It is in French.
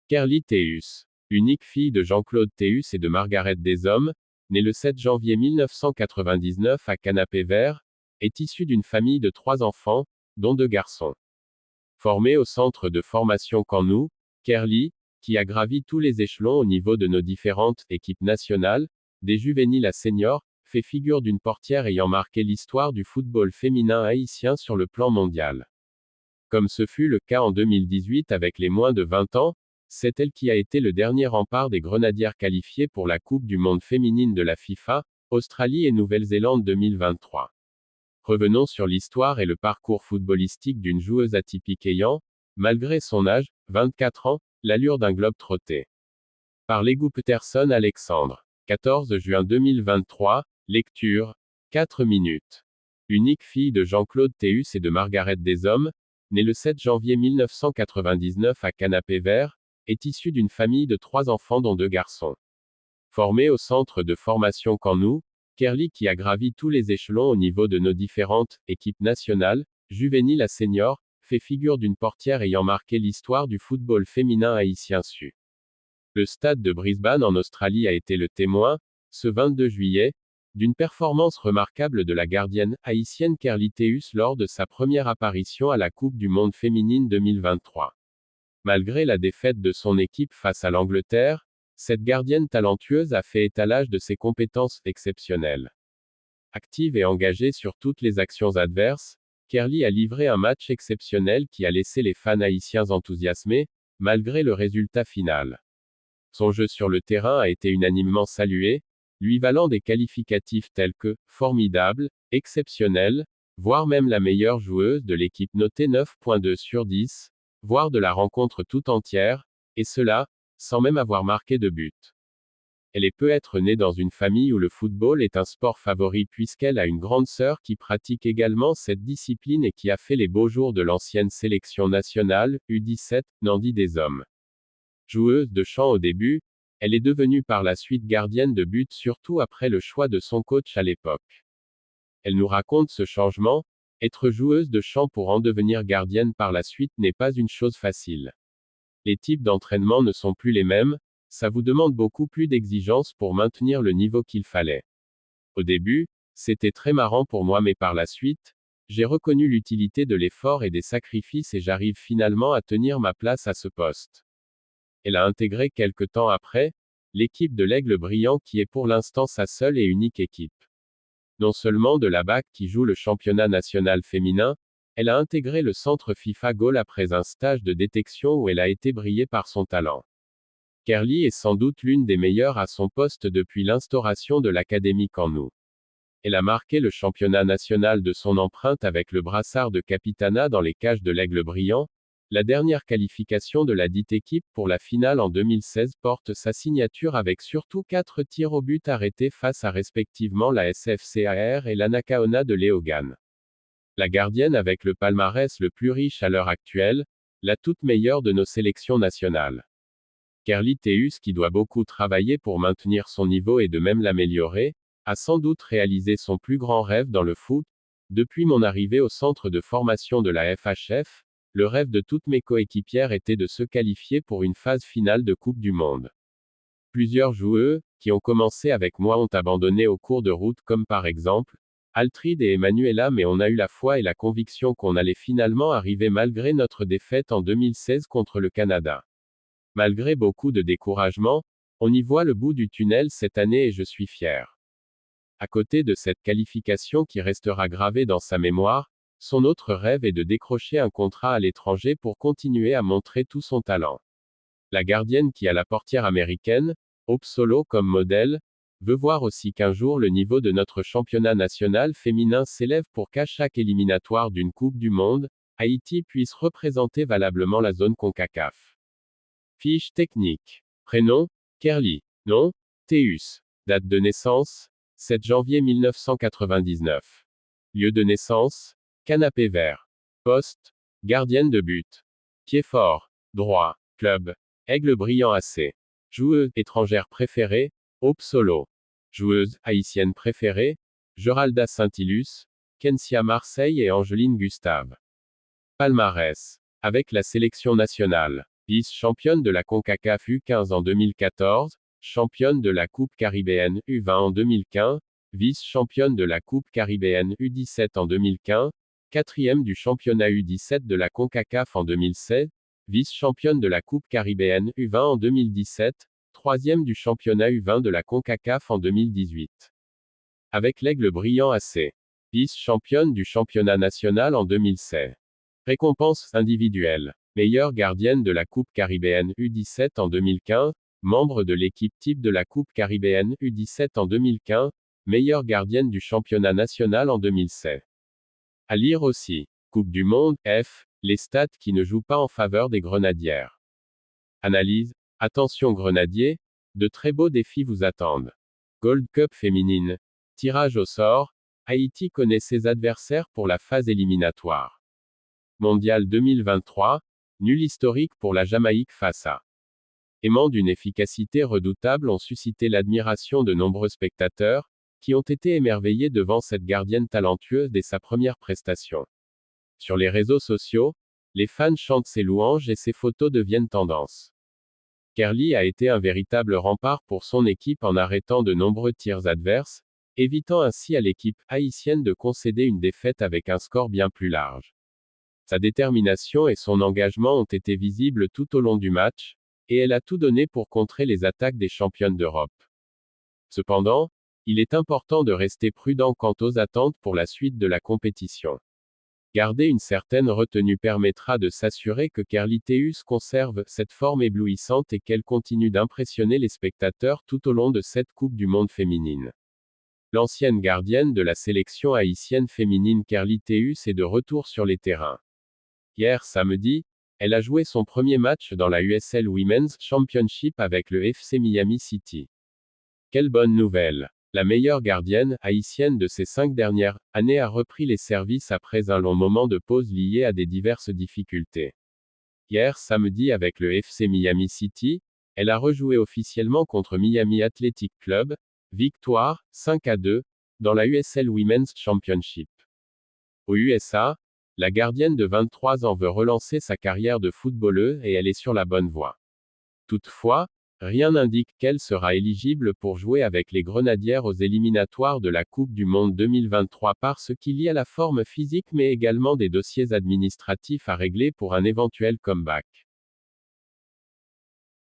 Kerli Théus, unique fille de Jean-Claude Théus et de Margaret Deshommes, née le 7 janvier 1999 à Canapé-Vert, est issue d'une famille de 3 enfants, dont 2 garçons. Formée au centre de formation Cannou, Kerli, qui a gravi tous les échelons au niveau de nos différentes équipes nationales, des juvéniles à seniors, fait figure d'une portière ayant marqué l'histoire du football féminin haïtien sur le plan mondial. Comme ce fut le cas en 2018 avec les moins de 20 ans, c'est elle qui a été le dernier rempart des grenadières qualifiées pour la Coupe du monde féminine de la FIFA, Australie et Nouvelle-Zélande 2023. Revenons sur l'histoire et le parcours footballistique d'une joueuse atypique ayant, malgré son âge, 24 ans, l'allure d'un globe-trotté. Par Légou Peterson Alexandre. 14 juin 2023, lecture, 4 minutes. Unique fille de Jean-Claude Théus et de Margaret Deshommes, née le 7 janvier 1999 à Canapé-Vert, est issue d'une famille de 3 enfants dont 2 garçons. Formée au centre de formation Cannou, Kerli qui a gravi tous les échelons au niveau de nos différentes équipes nationales, juvéniles à seniors, fait figure d'une portière ayant marqué l'histoire du football féminin haïtien su. Le stade de Brisbane en Australie a été le témoin, ce 22 juillet, d'une performance remarquable de la gardienne haïtienne Kerli Théus lors de sa première apparition à la Coupe du monde féminine 2023. Malgré la défaite de son équipe face à l'Angleterre, cette gardienne talentueuse a fait étalage de ses compétences exceptionnelles. Active et engagée sur toutes les actions adverses, Kerli a livré un match exceptionnel qui a laissé les fans haïtiens enthousiasmés, malgré le résultat final. Son jeu sur le terrain a été unanimement salué, lui valant des qualificatifs tels que formidable, exceptionnel, voire même la meilleure joueuse de l'équipe notée 9.2 sur 10, voire de la rencontre tout entière, et cela, sans même avoir marqué de but. Elle est peut-être née dans une famille où le football est un sport favori puisqu'elle a une grande sœur qui pratique également cette discipline et qui a fait les beaux jours de l'ancienne sélection nationale, U17, Nandi Deshommes. Joueuse de chant au début, elle est devenue par la suite gardienne de but surtout après le choix de son coach à l'époque. Elle nous raconte ce changement, être joueuse de chant pour en devenir gardienne par la suite n'est pas une chose facile. Les types d'entraînement ne sont plus les mêmes, ça vous demande beaucoup plus d'exigence pour maintenir le niveau qu'il fallait. Au début, c'était très marrant pour moi mais par la suite, j'ai reconnu l'utilité de l'effort et des sacrifices et j'arrive finalement à tenir ma place à ce poste. Elle a intégré quelque temps après, l'équipe de l'Aigle Brillant qui est pour l'instant sa seule et unique équipe. Non seulement de la BAC qui joue le championnat national féminin, elle a intégré le centre FIFA Goal après un stage de détection où elle a été brillée par son talent. Kerli est sans doute l'une des meilleures à son poste depuis l'instauration de l'Académie Cannou. Elle a marqué le championnat national de son empreinte avec le brassard de capitana dans les cages de l'Aigle Brillant. La dernière qualification de la dite équipe pour la finale en 2016 porte sa signature avec surtout 4 tirs au but arrêtés face à respectivement la SFCAR et l'Anacaona de Léogane. La gardienne avec le palmarès le plus riche à l'heure actuelle, la toute meilleure de nos sélections nationales. Kerli Théus qui doit beaucoup travailler pour maintenir son niveau et de même l'améliorer, a sans doute réalisé son plus grand rêve dans le foot. Depuis mon arrivée au centre de formation de la FHF, le rêve de toutes mes coéquipières était de se qualifier pour une phase finale de Coupe du Monde. Plusieurs joueurs, qui ont commencé avec moi ont abandonné au cours de route comme par exemple, Altride et Emanuela mais on a eu la foi et la conviction qu'on allait finalement arriver malgré notre défaite en 2016 contre le Canada. Malgré beaucoup de découragement, on y voit le bout du tunnel cette année et je suis fier. À côté de cette qualification qui restera gravée dans sa mémoire, son autre rêve est de décrocher un contrat à l'étranger pour continuer à montrer tout son talent. La gardienne qui a la portière américaine, Hope Solo comme modèle, veut voir aussi qu'un jour le niveau de notre championnat national féminin s'élève pour qu'à chaque éliminatoire d'une Coupe du Monde, Haïti puisse représenter valablement la zone CONCACAF. Fiche technique. Prénom, Kerli. Nom, Théus. Date de naissance, 7 janvier 1999. Lieu de naissance, Canapé-Vert. Poste, gardienne de but. Pied fort, droit. Club, Aigle Brillant AC. Joueuse étrangère préférée, Hope Solo. Joueuse haïtienne préférée, Geralda Saint-Ilus, Kensia Marseille et Angeline Gustave. Palmarès. Avec la sélection nationale. Vice-championne de la CONCACAF U15 en 2014, championne de la Coupe caribéenne U20 en 2015, vice-championne de la Coupe caribéenne U17 en 2015, quatrième du championnat U17 de la CONCACAF en 2016, vice-championne de la Coupe caribéenne U20 en 2017, troisième du championnat U20 de la CONCACAF en 2018. Avec l'Aigle Brillant AC. Vice-championne du championnat national en 2016. Récompenses individuelles. Meilleure gardienne de la Coupe caribéenne U17 en 2015, membre de l'équipe type de la Coupe caribéenne U17 en 2015, meilleure gardienne du championnat national en 2016. À lire aussi. Coupe du Monde, F, les stats qui ne jouent pas en faveur des Grenadières. Analyse. Attention Grenadiers, de très beaux défis vous attendent. Gold Cup féminine. Tirage au sort. Haïti connaît ses adversaires pour la phase éliminatoire. Mondial 2023. Nul historique pour la Jamaïque face à. Aimant d'une efficacité redoutable ont suscité l'admiration de nombreux spectateurs, qui ont été émerveillés devant cette gardienne talentueuse dès sa première prestation. Sur les réseaux sociaux, les fans chantent ses louanges et ses photos deviennent tendance. Kerli a été un véritable rempart pour son équipe en arrêtant de nombreux tirs adverses, évitant ainsi à l'équipe haïtienne de concéder une défaite avec un score bien plus large. Sa détermination et son engagement ont été visibles tout au long du match, et elle a tout donné pour contrer les attaques des championnes d'Europe. Cependant, il est important de rester prudent quant aux attentes pour la suite de la compétition. Garder une certaine retenue permettra de s'assurer que Kerli Théus conserve cette forme éblouissante et qu'elle continue d'impressionner les spectateurs tout au long de cette Coupe du Monde féminine. L'ancienne gardienne de la sélection haïtienne féminine Kerli Théus est de retour sur les terrains. Hier samedi, elle a joué son premier match dans la USL Women's Championship avec le FC Miami City. Quelle bonne nouvelle! La meilleure gardienne haïtienne de ces 5 dernières années a repris les services après un long moment de pause lié à des diverses difficultés. Hier samedi avec le FC Miami City, elle a rejoué officiellement contre Miami Athletic Club, victoire, 5-2, dans la USL Women's Championship. Aux USA, la gardienne de 23 ans veut relancer sa carrière de footballeuse et elle est sur la bonne voie. Toutefois, rien n'indique qu'elle sera éligible pour jouer avec les Grenadières aux éliminatoires de la Coupe du Monde 2023 parce qu'il y a la forme physique mais également des dossiers administratifs à régler pour un éventuel comeback.